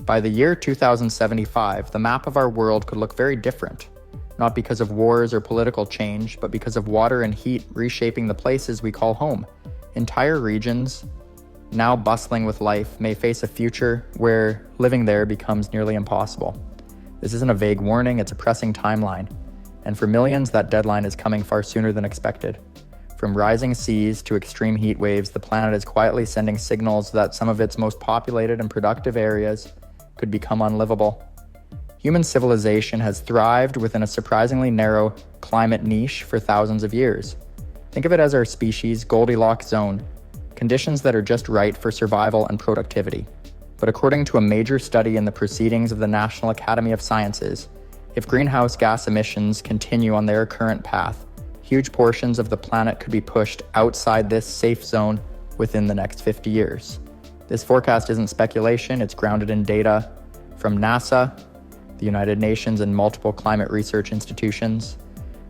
By the year 2075, the map of our world could look very different, not because of wars or political change, but because of water and heat reshaping the places we call home. Entire regions, now bustling with life, may face a future where living there becomes nearly impossible. This isn't a vague warning, it's a pressing timeline. And for millions, that deadline is coming far sooner than expected. From rising seas to extreme heat waves, the planet is quietly sending signals that some of its most populated and productive areas could become unlivable. Human civilization has thrived within a surprisingly narrow climate niche for thousands of years. Think of it as our species' Goldilocks zone, conditions that are just right for survival and productivity. But according to a major study in the Proceedings of the National Academy of Sciences, if greenhouse gas emissions continue on their current path, huge portions of the planet could be pushed outside this safe zone within the next 50 years. This forecast isn't speculation, it's grounded in data from NASA, the United Nations, and multiple climate research institutions.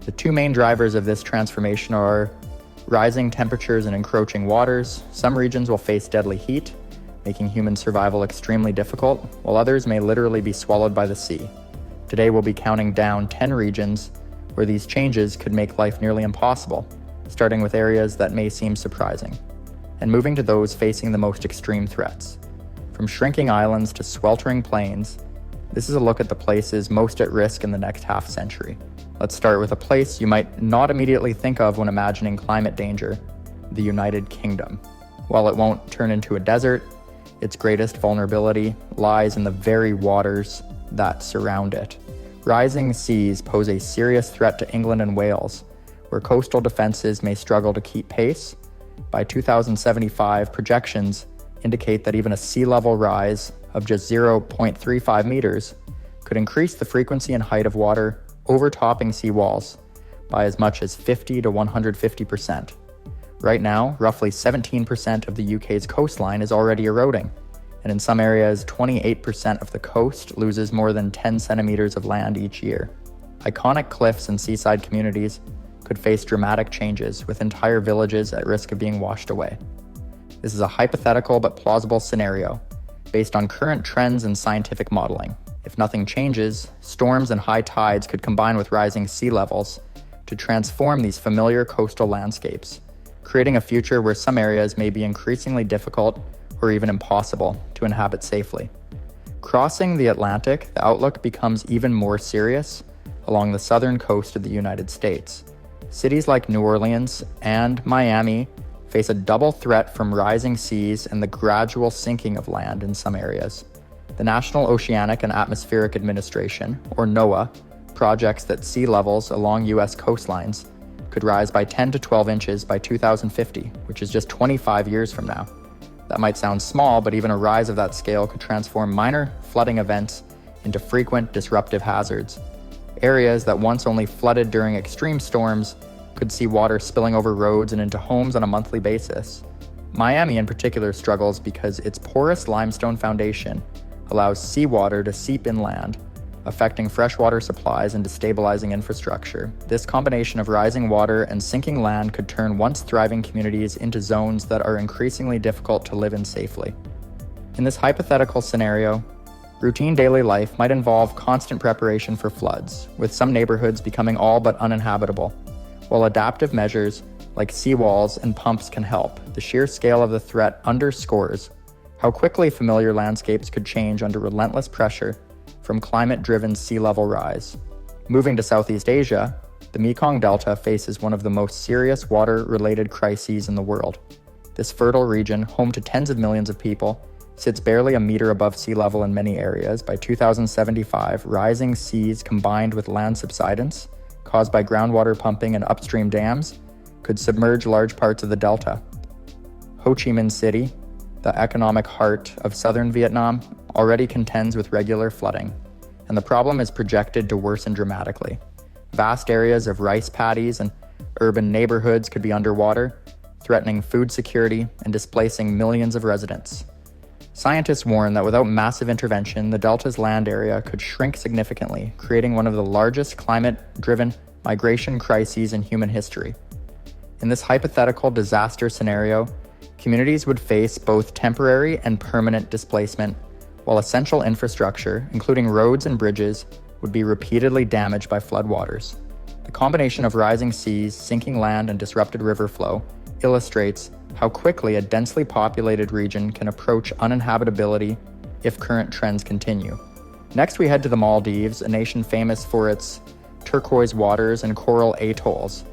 The two main drivers of this transformation are rising temperatures and encroaching waters. Some regions will face deadly heat, making human survival extremely difficult, while others may literally be swallowed by the sea. Today we'll be counting down 10 regions where these changes could make life nearly impossible, starting with areas that may seem surprising, and moving to those facing the most extreme threats. From shrinking islands to sweltering plains, this is a look at the places most at risk in the next half century. Let's start with a place you might not immediately think of when imagining climate danger: the United Kingdom. While it won't turn into a desert, its greatest vulnerability lies in the very waters that surround it. Rising seas pose a serious threat to England and Wales, where coastal defenses may struggle to keep pace. By 2075, projections indicate that even a sea level rise of just 0.35 meters could increase the frequency and height of water overtopping seawalls by as much as 50 to 150%. Right now, roughly 17% of the UK's coastline is already eroding, and in some areas, 28% of the coast loses more than 10 centimeters of land each year. Iconic cliffs and seaside communities could face dramatic changes, with entire villages at risk of being washed away. This is a hypothetical but plausible scenario, based on current trends and scientific modeling. If nothing changes, storms and high tides could combine with rising sea levels to transform these familiar coastal landscapes, creating a future where some areas may be increasingly difficult or even impossible to inhabit safely. Crossing the Atlantic, the outlook becomes even more serious along the southern coast of the United States. Cities like New Orleans and Miami face a double threat from rising seas and the gradual sinking of land in some areas. The National Oceanic and Atmospheric Administration, or NOAA, projects that sea levels along U.S. coastlines could rise by 10 to 12 inches by 2050, which is just 25 years from now. That might sound small, but even a rise of that scale could transform minor flooding events into frequent disruptive hazards. Areas that once only flooded during extreme storms could see water spilling over roads and into homes on a monthly basis. Miami in particular struggles because its porous limestone foundation allows seawater to seep inland, affecting freshwater supplies and destabilizing infrastructure. This combination of rising water and sinking land could turn once thriving communities into zones that are increasingly difficult to live in safely. In this hypothetical scenario, routine daily life might involve constant preparation for floods, with some neighborhoods becoming all but uninhabitable. While adaptive measures like seawalls and pumps can help, the sheer scale of the threat underscores how quickly familiar landscapes could change under relentless pressure from climate-driven sea level rise. Moving to Southeast Asia, the Mekong Delta faces one of the most serious water-related crises in the world. This fertile region, home to tens of millions of people, sits barely a meter above sea level in many areas. By 2075, rising seas combined with land subsidence, caused by groundwater pumping and upstream dams, could submerge large parts of the delta. Ho Chi Minh City, the economic heart of southern Vietnam, already contends with regular flooding, and the problem is projected to worsen dramatically. Vast areas of rice paddies and urban neighborhoods could be underwater, threatening food security and displacing millions of residents. Scientists warn that without massive intervention, the delta's land area could shrink significantly, creating one of the largest climate-driven migration crises in human history. In this hypothetical disaster scenario, communities would face both temporary and permanent displacement, while essential infrastructure, including roads and bridges, would be repeatedly damaged by floodwaters. The combination of rising seas, sinking land, and disrupted river flow illustrates how quickly a densely populated region can approach uninhabitability if current trends continue. Next, we head to the Maldives, a nation famous for its turquoise waters and coral atolls.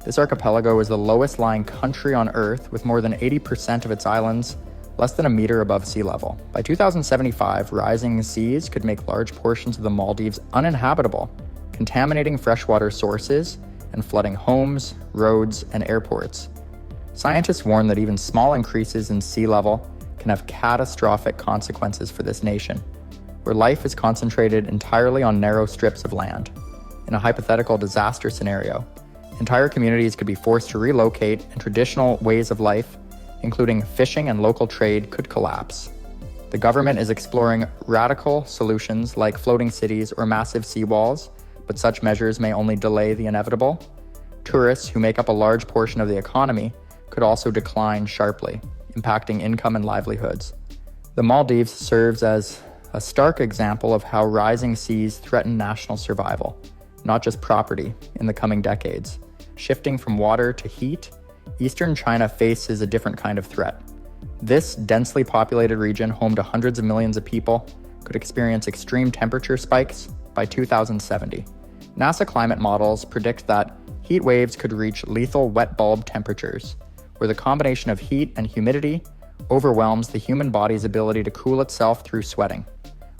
This archipelago is the lowest-lying country on Earth, with more than 80% of its islands less than a meter above sea level. By 2075, rising seas could make large portions of the Maldives uninhabitable, contaminating freshwater sources and flooding homes, roads, and airports. Scientists warn that even small increases in sea level can have catastrophic consequences for this nation, where life is concentrated entirely on narrow strips of land. In a hypothetical disaster scenario, entire communities could be forced to relocate, and traditional ways of life, including fishing and local trade, could collapse. The government is exploring radical solutions like floating cities or massive seawalls, but such measures may only delay the inevitable. Tourists, who make up a large portion of the economy, could also decline sharply, impacting income and livelihoods. The Maldives serves as a stark example of how rising seas threaten national survival, not just property, in the coming decades. Shifting from water to heat, eastern China faces a different kind of threat. This densely populated region, home to hundreds of millions of people, could experience extreme temperature spikes by 2070. NASA climate models predict that heat waves could reach lethal wet bulb temperatures, where the combination of heat and humidity overwhelms the human body's ability to cool itself through sweating.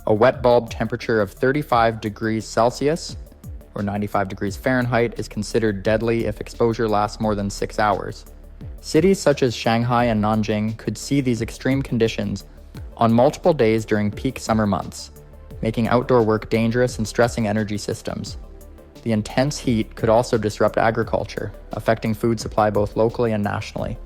A wet bulb temperature of 35 degrees Celsius or 95 degrees Fahrenheit is considered deadly if exposure lasts more than 6 hours. Cities such as Shanghai and Nanjing could see these extreme conditions on multiple days during peak summer months, making outdoor work dangerous and stressing energy systems. The intense heat could also disrupt agriculture, affecting food supply both locally and nationally.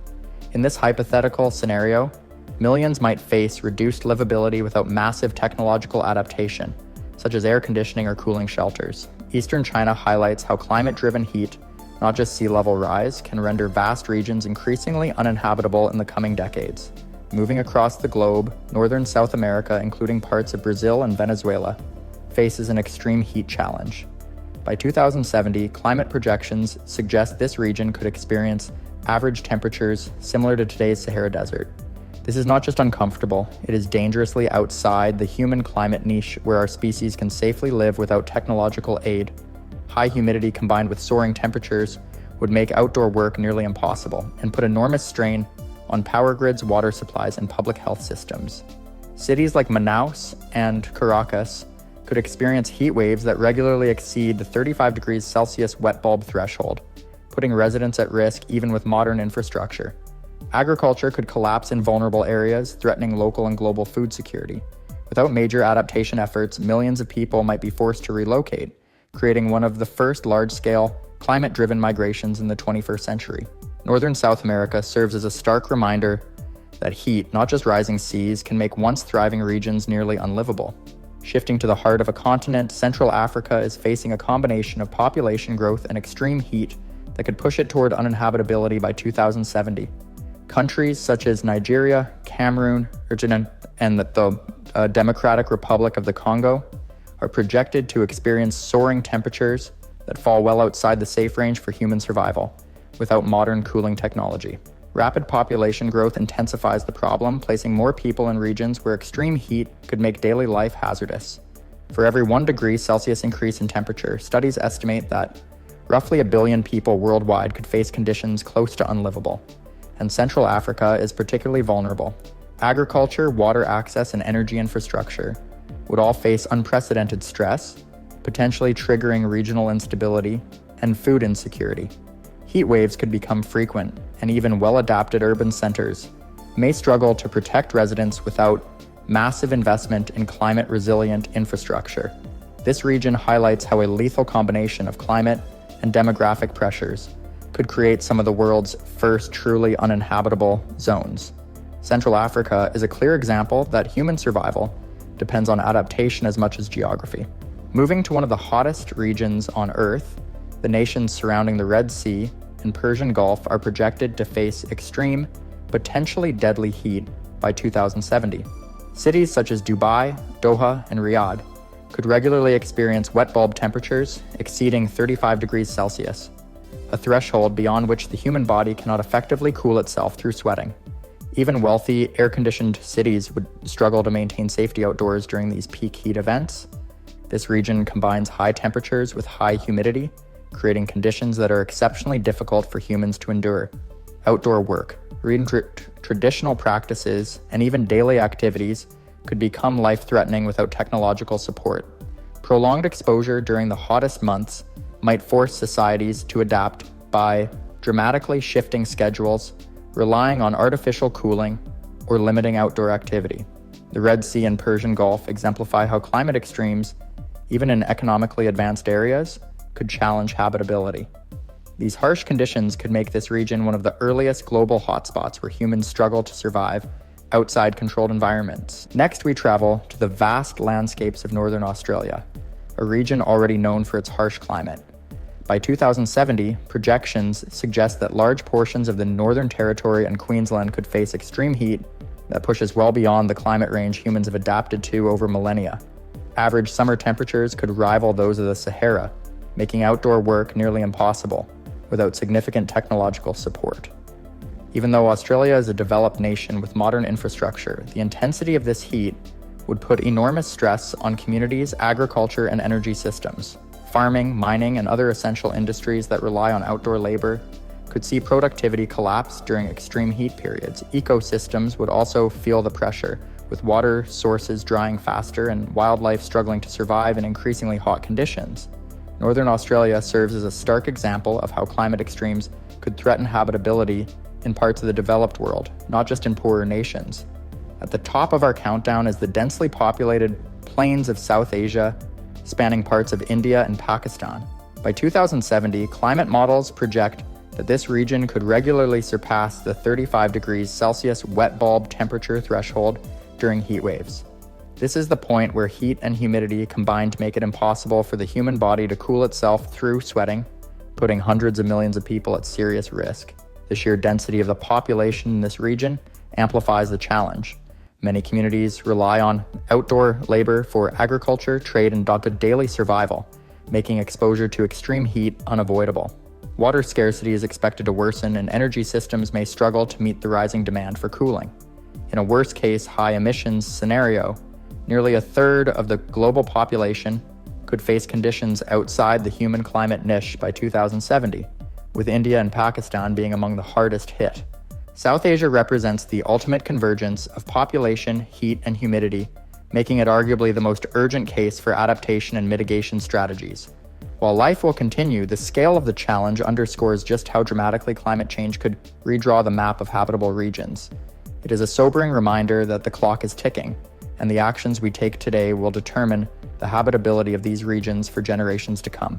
In this hypothetical scenario, millions might face reduced livability without massive technological adaptation, such as air conditioning or cooling shelters. Eastern China highlights how climate-driven heat, not just sea level rise, can render vast regions increasingly uninhabitable in the coming decades. Moving across the globe, northern South America, including parts of Brazil and Venezuela, faces an extreme heat challenge. By 2070, climate projections suggest this region could experience average temperatures similar to today's Sahara Desert. This is not just uncomfortable, it is dangerously outside the human climate niche where our species can safely live without technological aid. High humidity combined with soaring temperatures would make outdoor work nearly impossible and put enormous strain on power grids, water supplies, and public health systems. Cities like Manaus and Caracas could experience heat waves that regularly exceed the 35 degrees Celsius wet bulb threshold, putting residents at risk even with modern infrastructure. Agriculture could collapse in vulnerable areas, threatening local and global food security. Without major adaptation efforts, millions of people might be forced to relocate, creating one of the first large-scale, climate-driven migrations in the 21st century. Northern South America serves as a stark reminder that heat, not just rising seas, can make once thriving regions nearly unlivable. Shifting to the heart of a continent, Central Africa is facing a combination of population growth and extreme heat that could push it toward uninhabitability by 2070. Countries such as Nigeria, Cameroon, and the Democratic Republic of the Congo are projected to experience soaring temperatures that fall well outside the safe range for human survival without modern cooling technology. Rapid population growth intensifies the problem, placing more people in regions where extreme heat could make daily life hazardous. For every 1 degree Celsius increase in temperature, studies estimate that roughly 1 billion people worldwide could face conditions close to unlivable. And Central Africa is particularly vulnerable. Agriculture, water access, and energy infrastructure would all face unprecedented stress, potentially triggering regional instability and food insecurity. Heat waves could become frequent, and even well-adapted urban centers may struggle to protect residents without massive investment in climate-resilient infrastructure. This region highlights how a lethal combination of climate and demographic pressures could create some of the world's first truly uninhabitable zones. Central Africa is a clear example that human survival depends on adaptation as much as geography. Moving to one of the hottest regions on Earth, the nations surrounding the Red Sea and Persian Gulf are projected to face extreme, potentially deadly heat by 2070. Cities such as Dubai, Doha, and Riyadh could regularly experience wet bulb temperatures exceeding 35 degrees Celsius, a threshold beyond which the human body cannot effectively cool itself through sweating. Even wealthy, air-conditioned cities would struggle to maintain safety outdoors during these peak heat events. This region combines high temperatures with high humidity, creating conditions that are exceptionally difficult for humans to endure. Outdoor work, traditional practices, and even daily activities could become life-threatening without technological support. Prolonged exposure during the hottest months might force societies to adapt by dramatically shifting schedules, relying on artificial cooling, or limiting outdoor activity. The Red Sea and Persian Gulf exemplify how climate extremes, even in economically advanced areas, could challenge habitability. These harsh conditions could make this region one of the earliest global hotspots where humans struggle to survive outside controlled environments. Next, we travel to the vast landscapes of Northern Australia, a region already known for its harsh climate. By 2070, projections suggest that large portions of the Northern Territory and Queensland could face extreme heat that pushes well beyond the climate range humans have adapted to over millennia. Average summer temperatures could rival those of the Sahara, making outdoor work nearly impossible without significant technological support. Even though Australia is a developed nation with modern infrastructure, the intensity of this heat would put enormous stress on communities, agriculture, and energy systems. Farming, mining, and other essential industries that rely on outdoor labor could see productivity collapse during extreme heat periods. Ecosystems would also feel the pressure, with water sources drying faster and wildlife struggling to survive in increasingly hot conditions. Northern Australia serves as a stark example of how climate extremes could threaten habitability in parts of the developed world, not just in poorer nations. At the top of our countdown is the densely populated plains of South Asia, spanning parts of India and Pakistan. By 2070, climate models project that this region could regularly surpass the 35 degrees Celsius wet bulb temperature threshold during heat waves. This is the point where heat and humidity combine to make it impossible for the human body to cool itself through sweating, putting hundreds of millions of people at serious risk. The sheer density of the population in this region amplifies the challenge. Many communities rely on outdoor labor for agriculture, trade, and daily survival, making exposure to extreme heat unavoidable. Water scarcity is expected to worsen, and energy systems may struggle to meet the rising demand for cooling. In a worst-case high-emissions scenario, nearly a third of the global population could face conditions outside the human climate niche by 2070, with India and Pakistan being among the hardest hit. South Asia represents the ultimate convergence of population, heat, and humidity, making it arguably the most urgent case for adaptation and mitigation strategies. While life will continue, the scale of the challenge underscores just how dramatically climate change could redraw the map of habitable regions. It is a sobering reminder that the clock is ticking, and the actions we take today will determine the habitability of these regions for generations to come.